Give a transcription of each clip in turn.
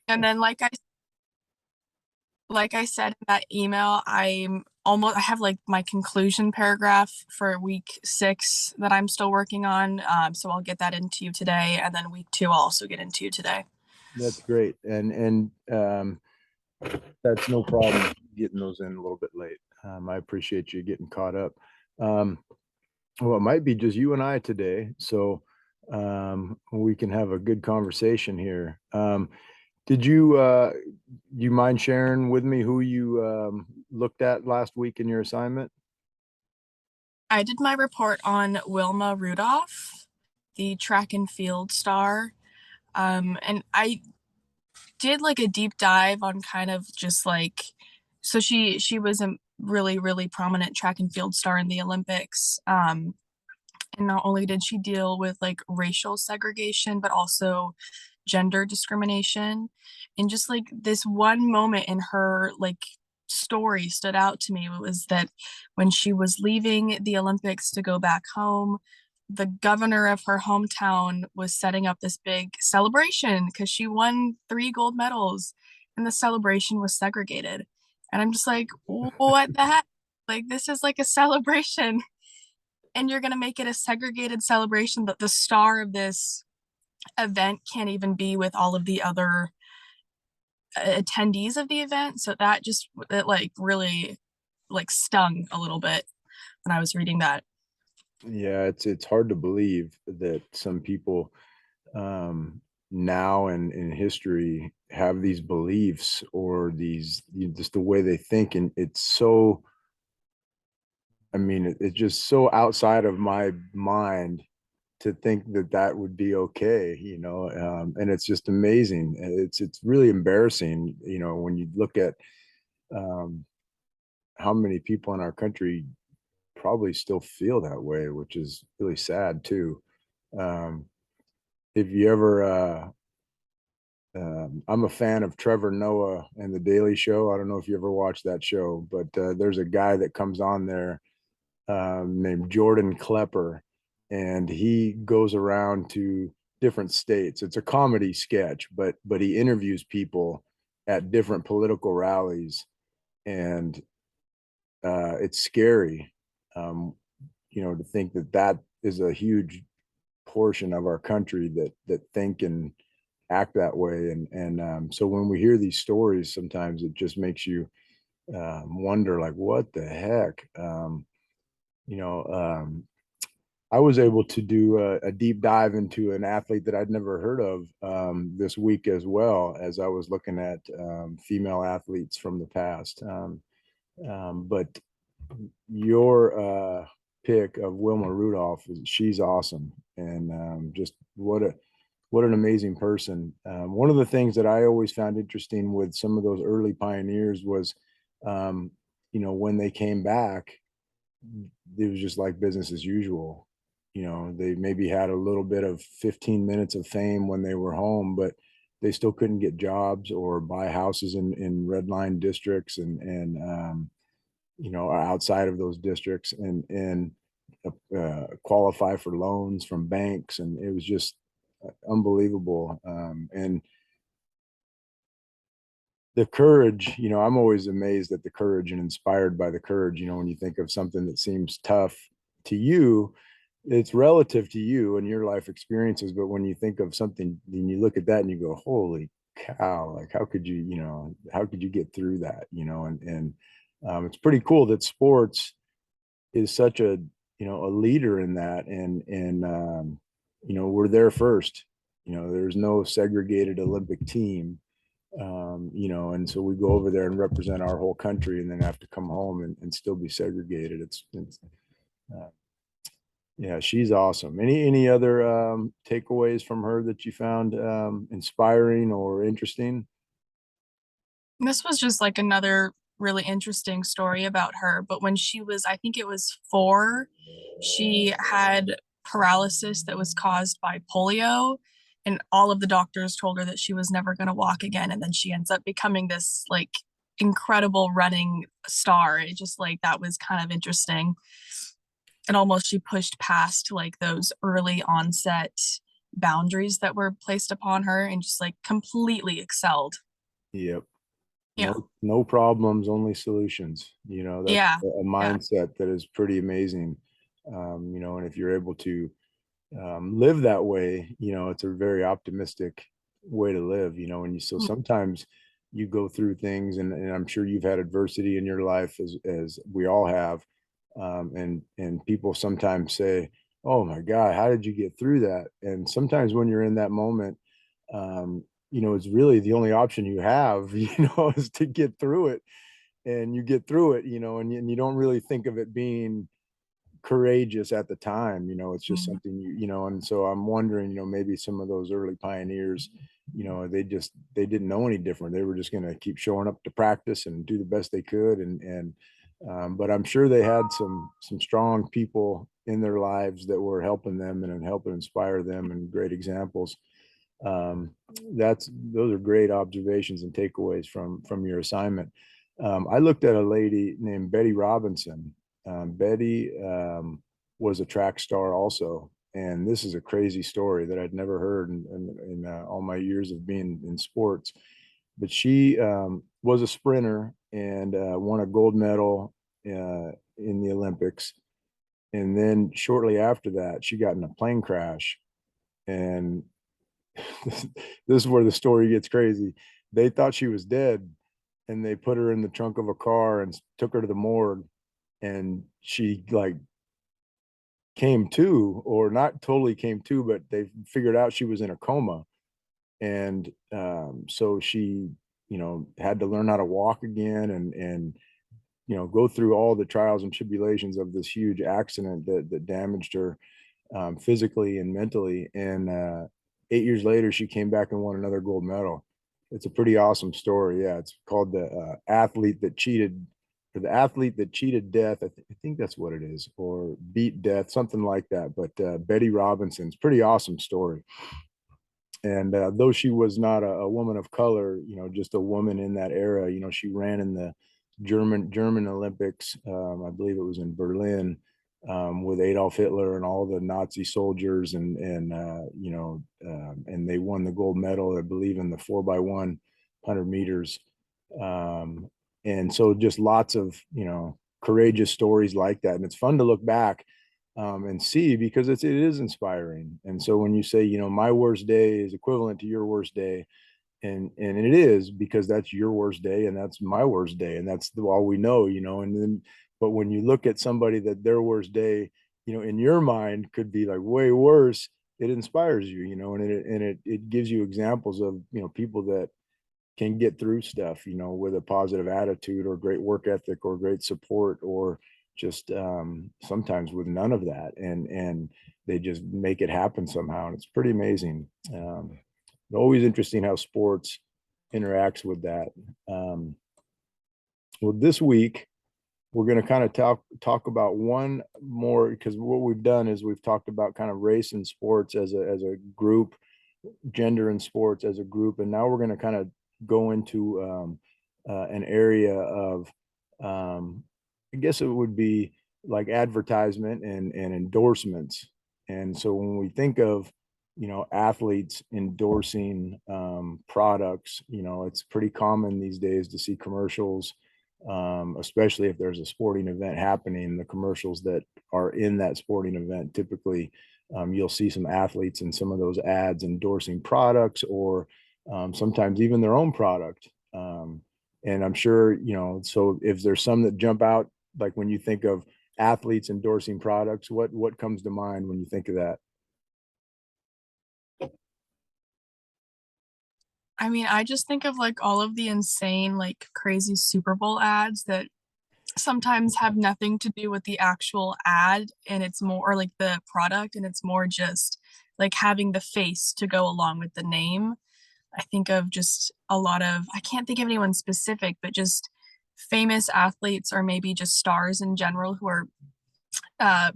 And then like I said in that email, I have like my conclusion paragraph for week 6 that I'm still working on. So I'll get that into you today, and then week 2 I'll also get into you today. That's great. And that's no problem getting those in a little bit late. I appreciate you getting caught up. Um, well, it might be just you and I today, so we can have a good conversation here. Did you mind sharing with me who you looked at last week in your assignment? I did my report on Wilma Rudolph, the track and field star. And I did like a deep dive on kind of just like, so she was a really prominent track and field star in the Olympics. And not only did she deal with like racial segregation, but also gender discrimination. And just like this one moment in her like story stood out to me. It was that when she was leaving the Olympics to go back home, the governor of her hometown was setting up this big celebration because she won 3 gold medals, and the celebration was segregated. And I'm just like, what the heck? Like, this is like a celebration, and you're going to make it a segregated celebration that the star of this event can't even be with all of the other attendees of the event. So that just, it like really like stung a little bit when I was reading that. Yeah, it's hard to believe that some people now and in history have these beliefs or these just the way they think, and it's so, I mean, it's just so outside of my mind to think that that would be okay, and it's just amazing. It's really embarrassing, when you look at um, how many people in our country probably still feel that way, which is really sad too. Um, if you ever, I'm a fan of Trevor Noah and The Daily Show. I don't know if you ever watched that show, but there's a guy that comes on there named Jordan Klepper, and he goes around to different states. It's a comedy sketch, but he interviews people at different political rallies, and it's scary, um, to think that that is a huge portion of our country that think and act that way. And so when we hear these stories, sometimes it just makes you wonder, like, what the heck. You know, I was able to do a deep dive into an athlete that I'd never heard of this week, as well as I was looking at female athletes from the past. But your pick of Wilma Rudolph, she's awesome, and just what an amazing person. One of the things that I always found interesting with some of those early pioneers was, um, when they came back, it was just like business as usual. They maybe had a little bit of 15 minutes of fame when they were home, but they still couldn't get jobs or buy houses in red line districts, and outside of those districts, and qualify for loans from banks. And it was just unbelievable. And the courage, I'm always amazed at the courage and inspired by the courage. When you think of something that seems tough to you, it's relative to you and your life experiences. But when you think of something and you look at that and you go, holy cow, like how could you get through that? And it's pretty cool that sports is such a leader in that. And we're there first. There's no segregated Olympic team. And so we go over there and represent our whole country, and then have to come home and still be segregated. It's uh, yeah, she's awesome. Any other takeaways from her that you found inspiring or interesting? This was just like another really interesting story about her. But when she was, I think it was 4, she had paralysis that was caused by polio. And all of the doctors told her that she was never going to walk again. And then she ends up becoming this like incredible running star. It just like that was kind of interesting. And almost she pushed past like those early onset boundaries that were placed upon her and just like completely excelled. Yep. Yeah. No problems, only solutions. That's Yeah. a Yeah. mindset that is pretty amazing. And if you're able to live that way, it's a very optimistic way to live, and so Mm, sometimes you go through things, and I'm sure you've had adversity in your life as we all have. And people sometimes say, oh my God, how did you get through that? And sometimes when you're in that moment, it's really the only option you have, is to get through it. And you get through it, and you don't really think of it being courageous at the time. It's just mm, something and so I'm wondering, maybe some of those early pioneers, they didn't know any different. They were just going to keep showing up to practice and do the best they could. And but I'm sure they had some strong people in their lives that were helping them and helping inspire them, and great examples. um, that's Those are great observations and takeaways from your assignment. I looked at a lady named Betty Robinson. Betty was a track star also, and this is a crazy story that I'd never heard in all my years of being in sports. But she was a sprinter and won a gold medal in the Olympics. And then shortly after that, she got in a plane crash, and this is where the story gets crazy. They thought she was dead, and they put her in the trunk of a car and took her to the morgue. And she like came to, or not totally came to, but they figured out she was in a coma. And so she, had to learn how to walk again, and go through all the trials and tribulations of this huge accident that damaged her physically and mentally. And 8 years later, she came back and won another gold medal. It's a pretty awesome story. Yeah, it's called the athlete that cheated death. I think that's what it is, or beat death, something like that. But Betty Robinson's pretty awesome story. And though she was not a woman of color, just a woman in that era, she ran in the German Olympics. I believe it was in Berlin, with Adolf Hitler and all the Nazi soldiers, and they won the gold medal, I believe, in the 4x100 meters. And so just lots of courageous stories like that, and it's fun to look back and see, because it is inspiring. And so when you say, my worst day is equivalent to your worst day, and it is, because that's your worst day and that's my worst day, and that's all we know. And then, but when you look at somebody that their worst day, in your mind could be like way worse, it inspires you, and it gives you examples of people that can get through stuff, with a positive attitude or great work ethic or great support, or just sometimes with none of that, and they just make it happen somehow, and it's pretty amazing. Always interesting how sports interacts with that. Um, well, this week we're going to kind of talk about one more, because what we've done is we've talked about kind of race and sports as a group, gender and sports as a group, and now we're going to kind of go into an area of, I guess it would be like advertisement and endorsements. And so when we think of athletes endorsing products, it's pretty common these days to see commercials, especially if there's a sporting event happening. The commercials that are in that sporting event, typically you'll see some athletes in some of those ads endorsing products, or sometimes even their own product. And I'm sure, so if there's some that jump out, like when you think of athletes endorsing products, what comes to mind when you think of that? I mean, I just think of like all of the insane, like crazy Super Bowl ads that sometimes have nothing to do with the actual ad and it's more, or like the product, and it's more just like having the face to go along with the name. I think of just a lot of, I can't think of anyone specific, but just famous athletes or maybe just stars in general who are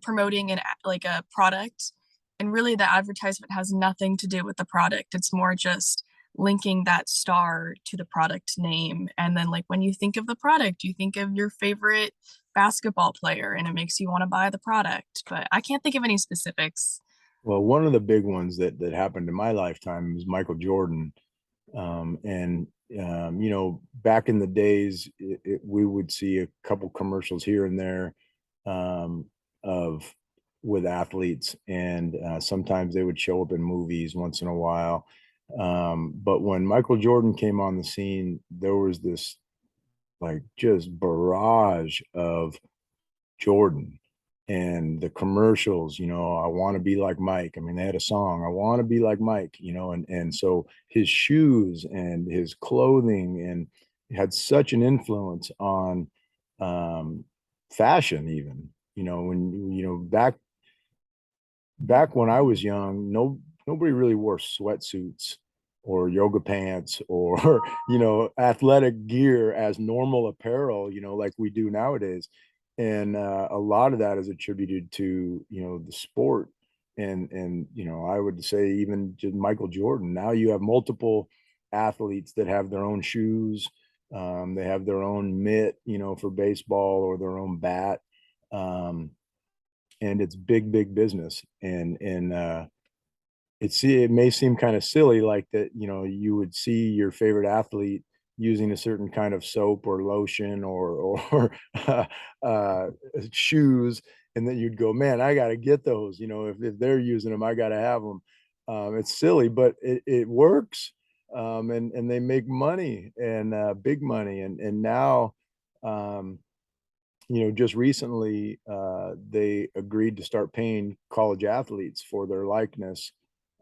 promoting an like a product, and really the advertisement has nothing to do with the product. It's more just linking that star to the product name, and then like when you think of the product, you think of your favorite basketball player, and it makes you want to buy the product. But I can't think of any specifics. Well, one of the big ones that happened in my lifetime was Michael Jordan. And back in the days, we would see a couple commercials here and there um, of with athletes, and sometimes they would show up in movies once in a while. But when Michael Jordan came on the scene, there was this like just barrage of Jordan and the commercials, I want to be like Mike. I mean, they had a song, I want to be like Mike, and so his shoes and his clothing and had such an influence on um fashion even, when back when I was young, nobody really wore sweatsuits or yoga pants or athletic gear as normal apparel, like we do nowadays. And a lot of that is attributed to the sport, and I would say even just Michael Jordan. Now you have multiple athletes that have their own shoes. They have their own mitt, for baseball, or their own bat. Um, and it's big business, and it may seem kind of silly, like that, you would see your favorite athlete using a certain kind of soap or lotion or uh, shoes, and then you'd go, man, I got to get those, if they're using them, I got to have them. It's silly, but it works. And they make money, and big money, and now um, just recently, they agreed to start paying college athletes for their likeness.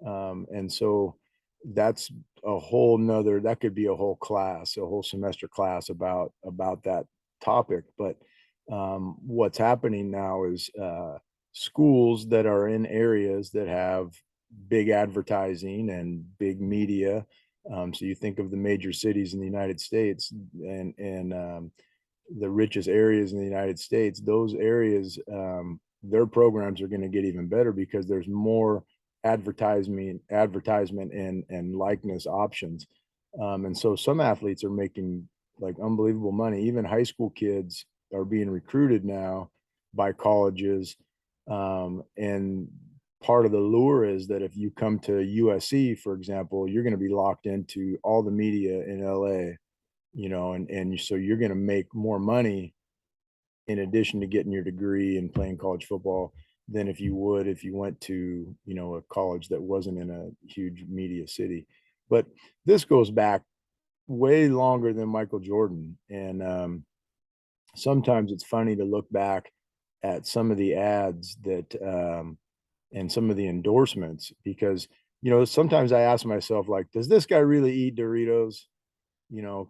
And so that's a whole nother, that could be a whole class, a whole semester class about that topic. But what's happening now is schools that are in areas that have big advertising and big media. So you think of the major cities in the United States, and the richest areas in the United States, those areas, their programs are going to get even better because there's more advertisement and likeness options. And so some athletes are making like unbelievable money. Even high school kids are being recruited now by colleges. And part of the lure is that if you come to USC, for example, you're going to be locked into all the media in LA, and so you're going to make more money in addition to getting your degree and playing college football than if you would if you went to a college that wasn't in a huge media city. But this goes back way longer than Michael Jordan, and sometimes it's funny to look back at some of the ads that and some of the endorsements, because sometimes I ask myself, like, does this guy really eat Doritos?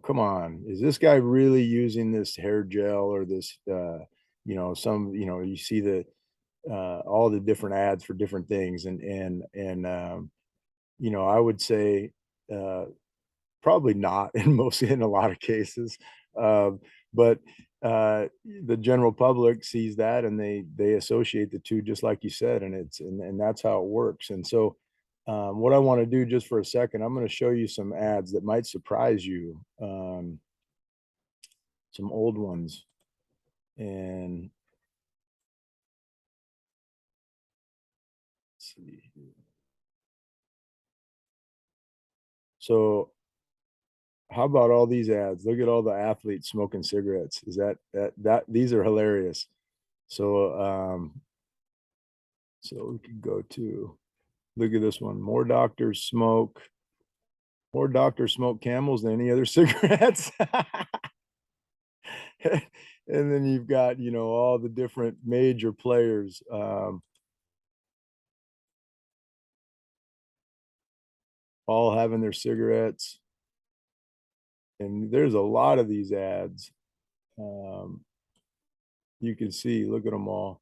Come on, is this guy really using this hair gel or this, you see the all the different ads for different things, and I would say uh, probably not in a lot of cases, um, but the general public sees that and they associate the two, just like you said, and that's how it works. And so what I want to do just for a second, I'm going to show you some ads that might surprise you, some old ones. And let's see. So how about all these ads? Look at all the athletes smoking cigarettes. Is that these are hilarious. So we could go to, look at this one. More doctors smoke Camels than any other cigarettes. And then you've got, all the different major players, all having their cigarettes. And there's a lot of these ads. Um, you can see, look at them all.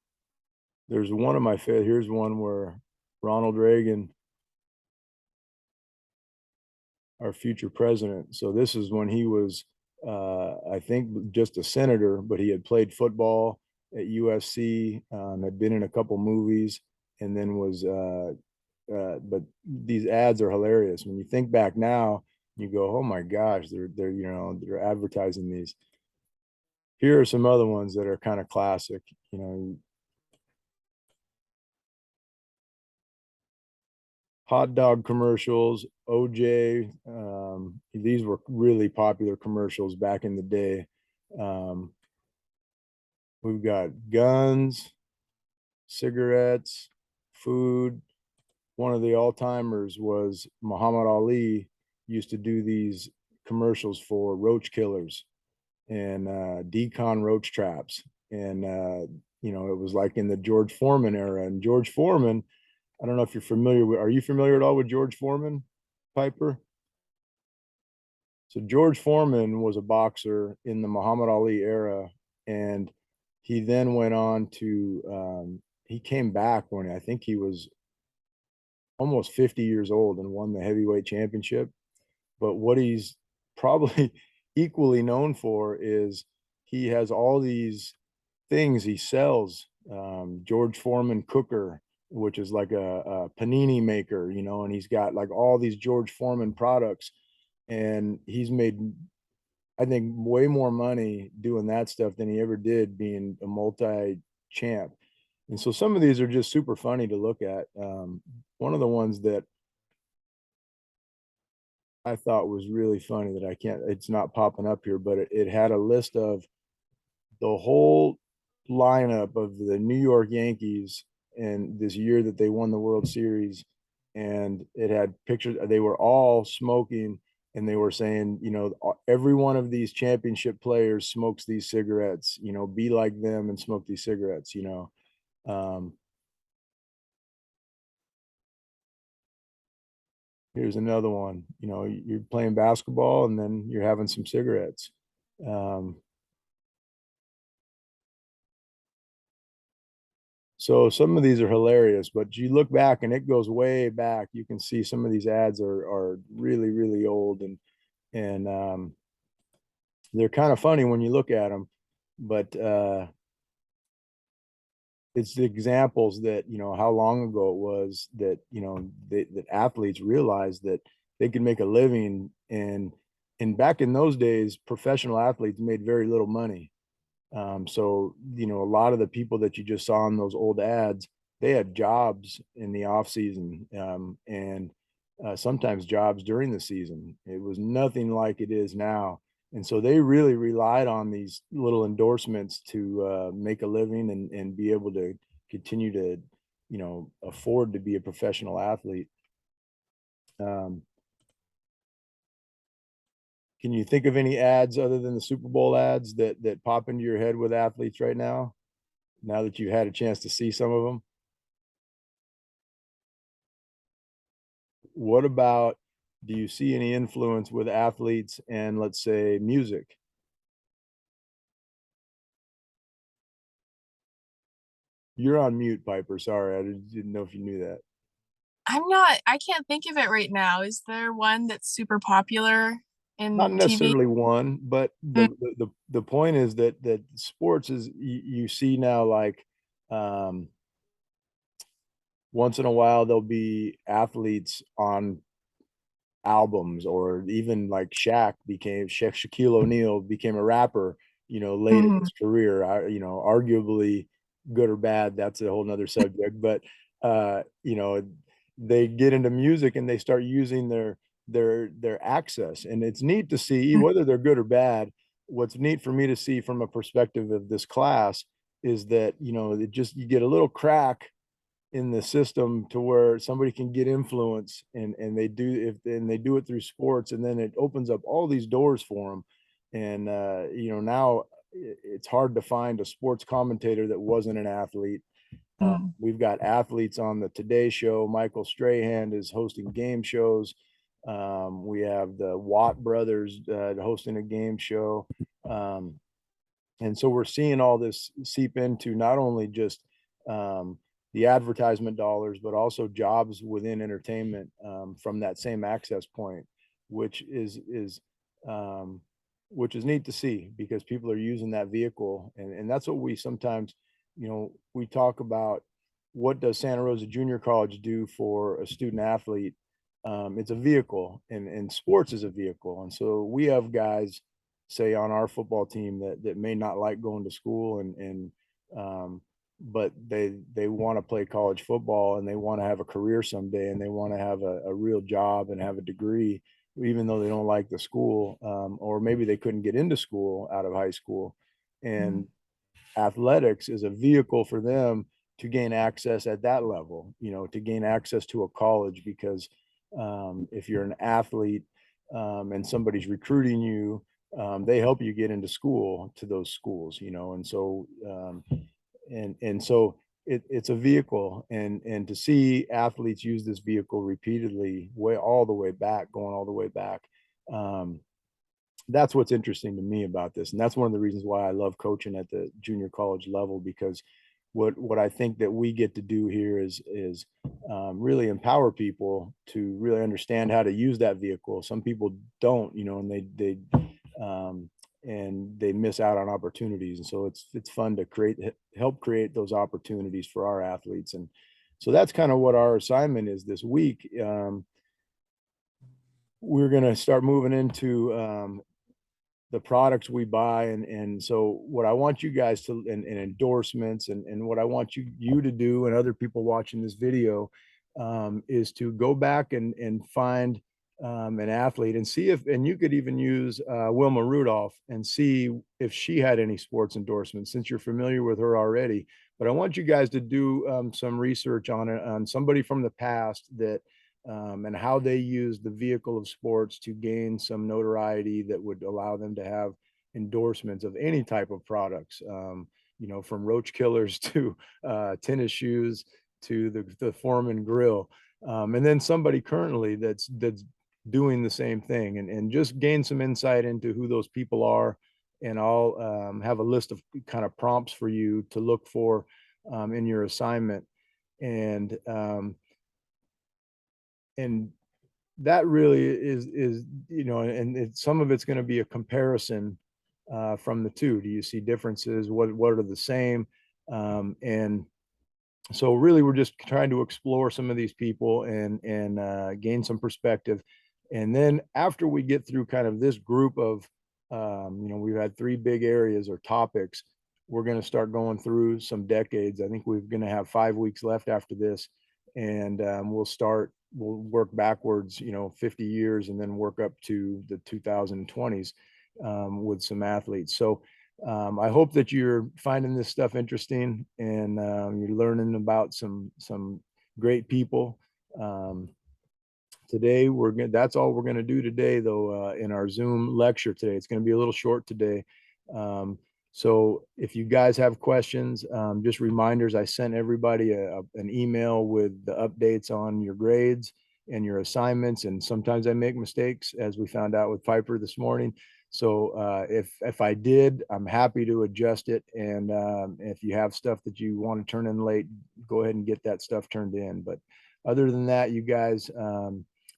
There's one of my favorite. Here's one where Ronald Reagan, our future president. So this is when he was, I think, just a senator, but he had played football at USC, had been in a couple movies, and then was. But these ads are hilarious. When you think back now, you go, "Oh my gosh, they're advertising these." Here are some other ones that are kind of classic. You know, hot dog commercials, OJ. These were really popular commercials back in the day. Um, we've got guns, cigarettes, food. One of the all timers was Muhammad Ali used to do these commercials for roach killers and decon roach traps. And, it was like in the George Foreman era. And George Foreman, I don't know if you're familiar with, are you familiar at all with George Foreman, Piper? So George Foreman was a boxer in the Muhammad Ali era, and he then went on to he came back when I think he was almost 50 years old and won the heavyweight championship. But what he's probably equally known for is he has all these things he sells. George Foreman cooker, which is like a panini maker, and he's got like all these George Foreman products, and he's made, I think, way more money doing that stuff than he ever did being a multi champ. And so some of these are just super funny to look at. One of the ones that I thought was really funny that I can't, it's not popping up here, but it had a list of the whole lineup of the New York Yankees and this year that they won the World Series. And it had pictures, they were all smoking, and they were saying, every one of these championship players smokes these cigarettes, be like them and smoke these cigarettes. Um, here's another one, you're playing basketball and then you're having some cigarettes. Um, So some of these are hilarious, but you look back and it goes way back. You can see some of these ads are really, really old, and they're kind of funny when you look at them. But it's the examples that, how long ago it was that, that athletes realized that they could make a living. And back in those days, professional athletes made very little money. So, a lot of the people that you just saw in those old ads, they had jobs in the off season, and sometimes jobs during the season. It was nothing like it is now. And so they really relied on these little endorsements to make a living and be able to continue to, afford to be a professional athlete. Um, can you think of any ads other than the Super Bowl ads that pop into your head with athletes right now? Now that you've had a chance to see some of them? What about, do you see any influence with athletes and, let's say, music? You're on mute, Piper. Sorry, I didn't know if you knew that. I can't think of it right now. Is there one that's super popular Not in TV? necessarily one, but Mm, the point is that sports is, you see now, like, um, once in a while there'll be athletes on albums, or even like Shaquille O'Neal became a rapper, late in mhm, his career. Arguably good or bad, that's a whole nother subject. But they get into music and they start using their access, and it's neat to see mm, whether they're good or bad. What's neat for me to see from a perspective of this class is that, it just, you get a little crack in the system to where somebody can get influence, and they do it through sports, and then it opens up all these doors for them. And now it's hard to find a sports commentator that wasn't an athlete. mm. We've got athletes on the Today Show. Michael Strahan is hosting game shows. We have the Watt brothers hosting a game show. um, and so we're seeing all this seep into not only just um, the advertisement dollars, but also jobs within entertainment, from that same access point, which is um, which is neat to see, because people are using that vehicle. And that's what we sometimes, we talk about, what does Santa Rosa Junior College do for a student athlete? It's a vehicle, and sports is a vehicle. And so we have guys, say, on our football team, that may not like going to school, and but they want to play college football and they want to have a career someday and they want to have a real job and have a degree, even though they don't like the school, or maybe they couldn't get into school out of high school. And athletics is a vehicle for them to gain access at that level, to gain access to a college, because if you're an athlete, and somebody's recruiting you, they help you get into school to those schools, and so it's a vehicle, and to see athletes use this vehicle repeatedly, all the way back, going all the way back. Um, that's what's interesting to me about this, and that's one of the reasons why I love coaching at the junior college level, because what I think that we get to do here is really empower people to really understand how to use that vehicle. Some people don't, and um, they miss out on opportunities, and so it's fun to help create those opportunities for our athletes. And so that's kind of what our assignment is this week. We're going to start moving into the products we buy, and so what I want you guys to, and endorsements, and what I want you to do, and other people watching this video, is to go back and find an athlete, and see if, and you could even use Wilma Rudolph and see if she had any sports endorsements, since you're familiar with her already. But I want you guys to do some research on it, on somebody from the past that and how they use the vehicle of sports to gain some notoriety that would allow them to have endorsements of any type of products, from roach killers to tennis shoes to the Foreman grill. And then somebody currently that's doing the same thing, and just gain some insight into who those people are. And I'll have a list of kind of prompts for you to look for in your assignment. And that really is and some of it's going to be a comparison from the two. Do you see differences? What are the same? And so really we're just trying to explore some of these people, and gain some perspective. And then after we get through kind of this group of we've had three big areas or topics, we're going to start going through some decades. I think we're going to have 5 weeks left after this, and we'll work backwards, 50 years, and then work up to the 2020s with some athletes. So I hope that you're finding this stuff interesting, and you're learning about some great people. Today that's all we're going to do today, though, in our Zoom lecture today. It's going to be a little short today. So if you guys have questions, just reminders, I sent everybody an email with the updates on your grades and your assignments. And sometimes I make mistakes, as we found out with Piper this morning. So if I did, I'm happy to adjust it. And if you have stuff that you want to turn in late, go ahead and get that stuff turned in. But other than that, you guys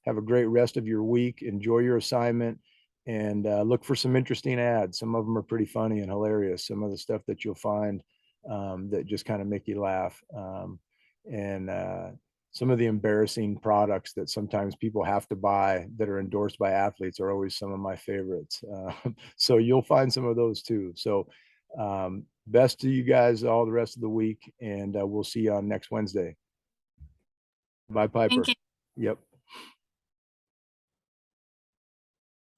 have a great rest of your week. Enjoy your assignment, and look for some interesting ads. Some of them are pretty funny and hilarious. Some of the stuff that you'll find that just kind of make you laugh. And some of the embarrassing products that sometimes people have to buy that are endorsed by athletes are always some of my favorites. So you'll find some of those too. So best to you guys all the rest of the week, and we'll see you on next Wednesday. Bye, Thank Piper. you. Yep.